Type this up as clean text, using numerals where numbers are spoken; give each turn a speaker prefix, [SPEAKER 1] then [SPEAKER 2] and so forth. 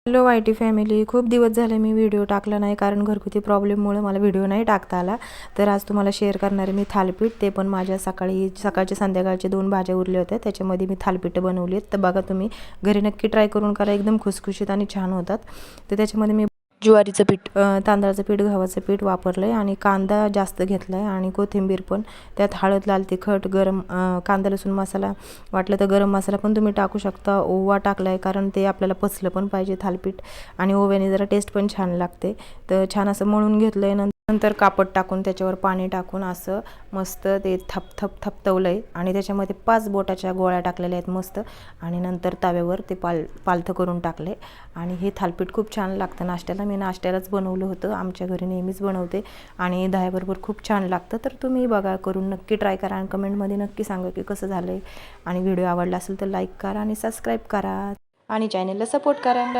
[SPEAKER 1] Hello Y-T family, खूप दिवस झाले मी व्हिडिओ टाकला नाही कारण घरगुती प्रॉब्लेममुळे मला व्हिडिओ नाही टाकता आला. तर आज तुम्हाला शेअर करणार आहे मी थालीपीठ. ते पण माझ्या सकाळचे संध्याकाळचे 2 भाज्या उरल्या होत्या, त्याच्यामध्ये मी थालीपीठं बनवली आहेत. तर बघा तुम्ही घरी नक्की ट्राय करून करा, एकदम खुसखुशीत आणि छान होतात. तर त्याच्यामध्ये मी ज्वारीचं पीठ, तांदळाचं पीठ, गव्हाचं पीठ वापरलं आहे आणि कांदा जास्त घेतला आहे आणि कोथिंबीर पण. त्यात हळद, लाल तिखट, गरम कांदा लसूण मसाला, वाटलं तर गरम मसाला पण तुम्ही टाकू शकता. ओवा टाकला आहे कारण ते आपल्याला पचलं पण पाहिजे थालीपीठ आणि ओव्याने जरा टेस्ट पण छान लागते. तर छान असं मळून घेतलं आहे. नंतर कापड टाकून त्याच्यावर पाणी टाकून असं मस्त ते थपथपलं आहे आणि त्याच्यामध्ये 5 बोटाच्या गोळ्या टाकलेल्या आहेत मस्त. आणि नंतर तव्यावर ते पालथं करून टाकले आणि हे थालीपीठ खूप छान लागतं नाश्त्याला. मी नाश्त्यालाच बनवलं होतं, आमच्या घरी नेहमीच बनवते आणि दह्याबरोबर खूप छान लागतं. तर तुम्ही बघा, करून नक्की ट्राय करा आणि कमेंटमध्ये नक्की सांगा की कसं झालं आहे. आणि व्हिडिओ आवडला असेल तर लाईक करा आणि सबस्क्राईब करा आणि चॅनलला सपोर्ट करा.